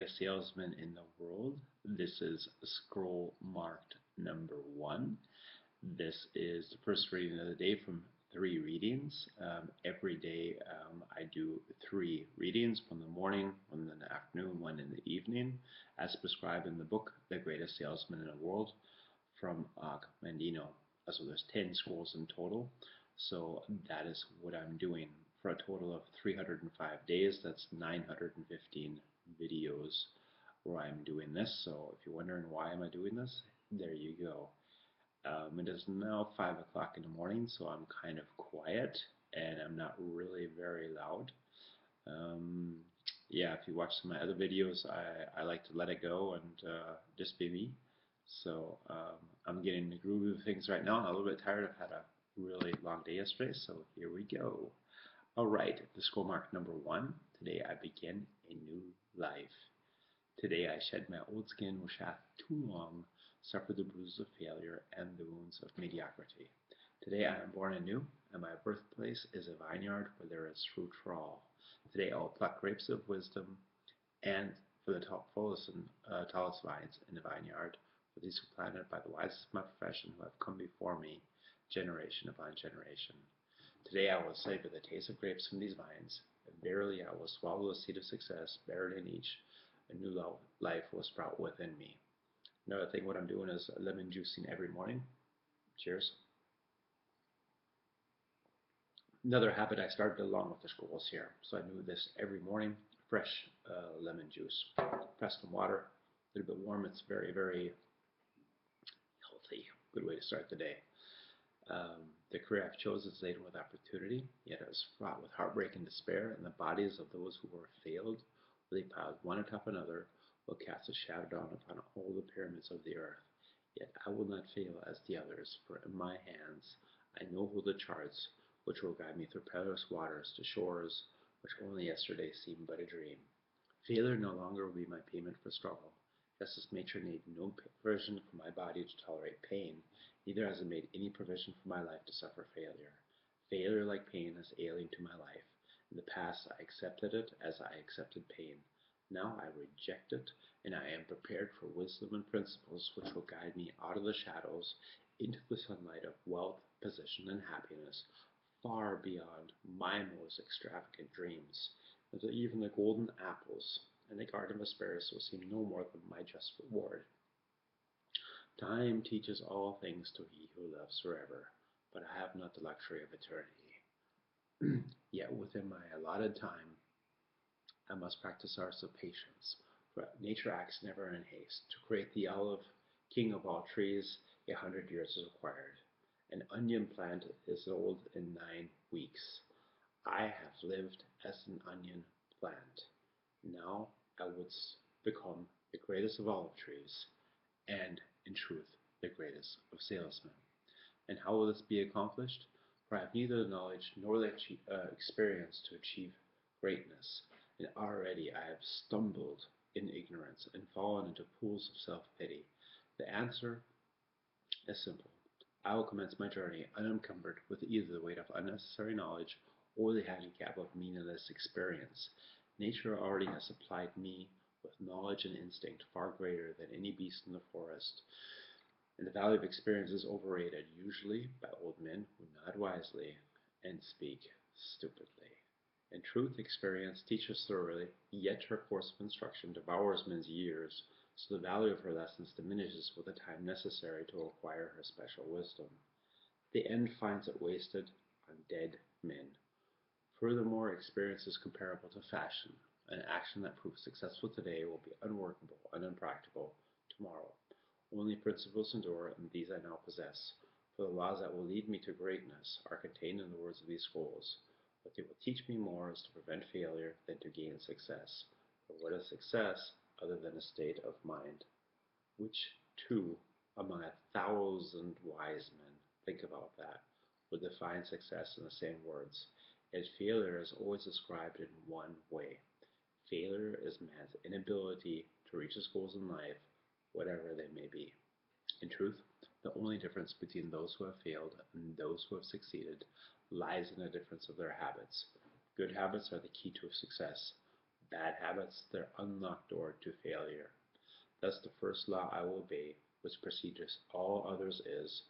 salesman in the world. This is scroll marked number 1. This is the first reading of the day from 3 readings. Every day I do 3 readings, one in the morning, one in the afternoon, one in the evening, as prescribed in the book, The Greatest Salesman in the World from Mandino. So there's 10 scrolls in total. So that is what I'm doing for a total of 305 days. That's 915 videos where I'm doing this. So if you're wondering why am I doing this, there you go. It is now 5 o'clock in the morning, so I'm kind of quiet and I'm not really very loud. Yeah, if you watch some of my other videos, I like to let it go and just be me. So I'm getting the groove of things right now. I'm a little bit tired. I've had a really long day yesterday, so here we go. Alright, the scroll mark number 1. Today I begin a new life. Today I shed my old skin which hath too long suffered the bruises of failure and the wounds of mediocrity. Today I am born anew, and my birthplace is a vineyard where there is fruit for all. Today I will pluck grapes of wisdom, and for the tallest vines in the vineyard, for these were planted by the wisest of my profession who have come before me, generation upon generation. Today I will savor the taste of grapes from these vines, and verily I will swallow the seed of success buried in each. A new life will sprout within me. Another thing, what I'm doing is lemon juicing every morning. Cheers. Another habit I started along with the scrolls here. So I do this every morning. Fresh lemon juice, pressed in water, a little bit warm. It's very, very healthy. Good way to start the day. The career I've chosen is laden with opportunity, yet it is fraught with heartbreak and despair, and the bodies of those who were failed, where they piled one atop another, will cast a shadow down upon all the pyramids of the earth. Yet I will not fail as the others, for in my hands I know hold the charts which will guide me through perilous waters to shores which only yesterday seemed but a dream. Failure no longer will be my payment for struggle. Just as nature made no provision for my body to tolerate pain, neither has it made any provision for my life to suffer failure. Failure, like pain, is alien to my life. In the past I accepted it as I accepted pain. Now I reject it, and I am prepared for wisdom and principles which will guide me out of the shadows into the sunlight of wealth, position, and happiness, far beyond my most extravagant dreams, until even the golden apples and the garden of asparagus will seem no more than my just reward. Time teaches all things to he who lives forever, but I have not the luxury of eternity. Yet within my allotted time, I must practice arts of patience, for nature acts never in haste. To create the olive, king of all trees, 100 years is required. An onion plant is old in 9 weeks. I have lived as an onion plant. Now I would become the greatest of olive trees, and, in truth, the greatest of salesmen. And how will this be accomplished? For I have neither the knowledge nor the experience to achieve greatness, and already I have stumbled in ignorance and fallen into pools of self-pity. The answer is simple. I will commence my journey unencumbered with either the weight of unnecessary knowledge or the handicap of meaningless experience. Nature already has supplied me with knowledge and instinct far greater than any beast in the forest. And the value of experience is overrated, usually by old men who nod wisely and speak stupidly. In truth, experience teaches thoroughly, yet her course of instruction devours men's years, so the value of her lessons diminishes with the time necessary to acquire her special wisdom. The end finds it wasted on dead men. Furthermore, experience is comparable to fashion. An action that proves successful today will be unworkable and unpractical tomorrow. Only principles endure, and these I now possess. For the laws that will lead me to greatness are contained in the words of these scrolls. What they will teach me more is to prevent failure than to gain success. For what is success other than a state of mind? Which two among 1,000 wise men, think about that, would define success in the same words? Yet failure is always described in one way. Failure is man's inability to reach his goals in life, whatever they may be. In truth, the only difference between those who have failed and those who have succeeded lies in the difference of their habits. Good habits are the key to success. Bad habits, their unlocked door to failure. Thus the first law I will obey, which precedes all others is,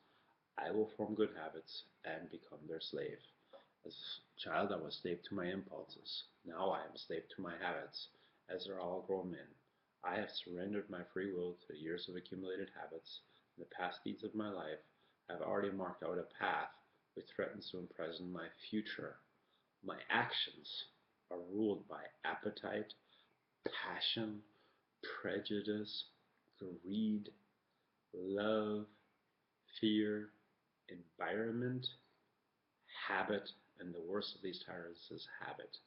I will form good habits and become their slave. As a child, I was slave to my impulses. Now I am slave to my habits, as are all grown men. I have surrendered my free will to the years of accumulated habits, and the past deeds of my life have already marked out a path which threatens to imprison my future. My actions are ruled by appetite, passion, prejudice, greed, love, fear, environment, habit, and the worst of these tyrants is habit.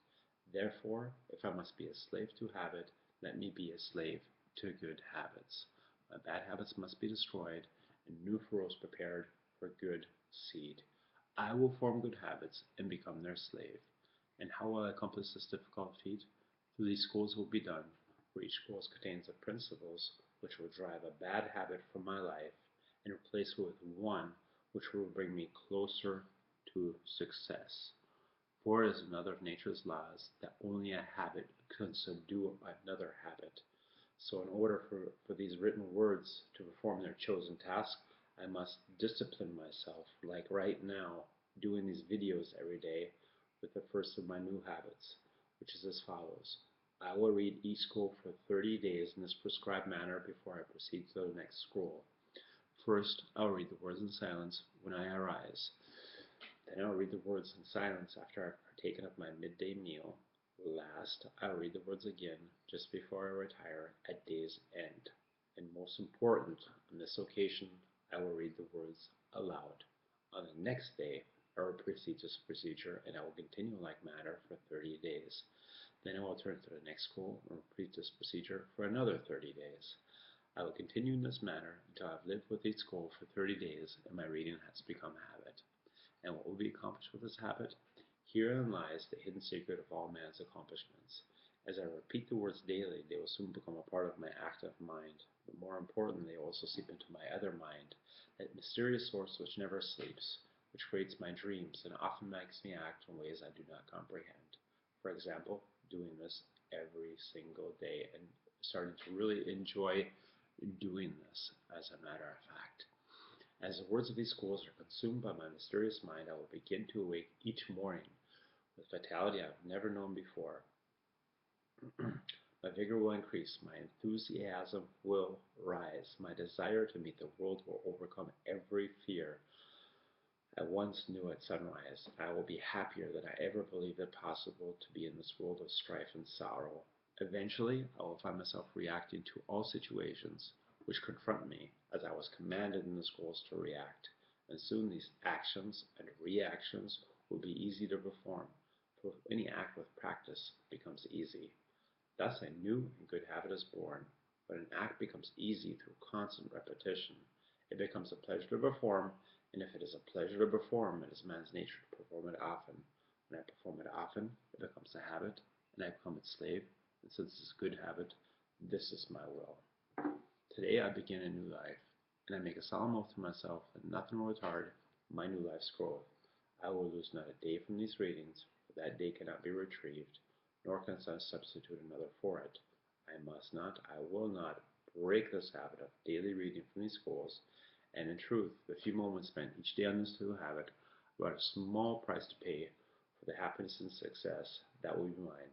Therefore, if I must be a slave to habit, let me be a slave to good habits. My bad habits must be destroyed, and new furrows prepared for good seed. I will form good habits and become their slave. And how will I accomplish this difficult feat? Through these schools will be done, where each school contains the principles which will drive a bad habit from my life and replace it with one which will bring me closer to success. For it is another of nature's laws that only a habit can subdue another habit. So, in order for these written words to perform their chosen task, I must discipline myself, like right now, doing these videos every day with the first of my new habits, which is as follows. I will read each scroll for 30 days in this prescribed manner before I proceed to the next scroll. First, I'll read the words in silence when I arise. Then I'll read the words in silence after I've partaken of my midday meal. Last, I'll read the words again just before I retire at day's end. And most important, on this occasion, I will read the words aloud. On the next day, I will proceed this procedure and I will continue in like manner for 30 days. Then I will turn to the next school and repeat this procedure for another 30 days. I will continue in this manner until I have lived with each school for 30 days and my reading has become a habit. And what will be accomplished with this habit? Herein lies the hidden secret of all man's accomplishments. As I repeat the words daily, they will soon become a part of my active mind. But more important, they will also seep into my other mind, that mysterious source which never sleeps, which creates my dreams and often makes me act in ways I do not comprehend. For example, doing this every single day and starting to really enjoy doing this, as a matter of fact. As the words of these schools are consumed by my mysterious mind, I will begin to awake each morning with vitality I have never known before. My vigor will increase, my enthusiasm will rise, my desire to meet the world will overcome every fear I once knew at sunrise. I will be happier than I ever believed it possible to be in this world of strife and sorrow. Eventually, I will find myself reacting to all situations which confront me as I was commanded in the schools to react. And soon these actions and reactions will be easy to perform, for any act with practice becomes easy. Thus a new and good habit is born. When an act becomes easy through constant repetition, it becomes a pleasure to perform, and if it is a pleasure to perform, it is man's nature to perform it often. When I perform it often, it becomes a habit, and I become its slave, and since this is a good habit, this is my will. Today I begin a new life, and I make a solemn oath to myself that nothing will retard my new life's growth. I will lose not a day from these readings, for that day cannot be retrieved, nor can I substitute another for it. I must not, I will not break this habit of daily reading from these schools, and in truth, the few moments spent each day on this new habit are a small price to pay for the happiness and success that will be mine.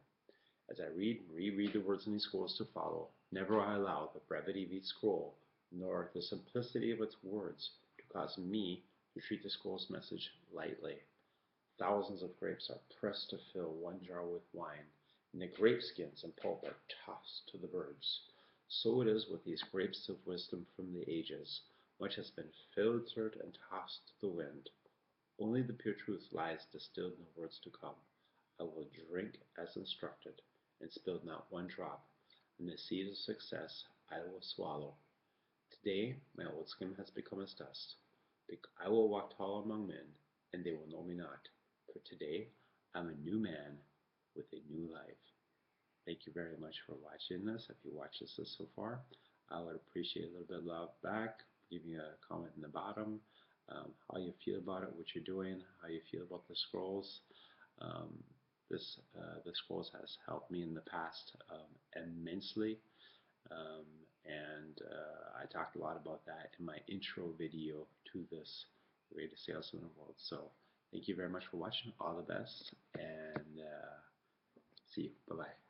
As I read and reread the words in these scrolls to follow, never will I allow the brevity of each scroll, nor the simplicity of its words, to cause me to treat the scroll's message lightly. Thousands of grapes are pressed to fill one jar with wine, and the grape skins and pulp are tossed to the birds. So it is with these grapes of wisdom from the ages. Much has been filtered and tossed to the wind. Only the pure truth lies distilled in the words to come. I will drink as instructed, and spill not one drop, and the seed of success I will swallow. Today my old skin has become as dust. I will walk tall among men, and they will know me not. For today I'm a new man with a new life. Thank you very much for watching this. If you watched this so far, I would appreciate a little bit of love back. Give me a comment in the bottom, how you feel about it, what you're doing, how you feel about the scrolls. Um, this course has helped me in the past immensely. Um, and I talked a lot about that in my intro video to this greatest salesman in the world. So thank you very much for watching. All the best, and see you. Bye bye.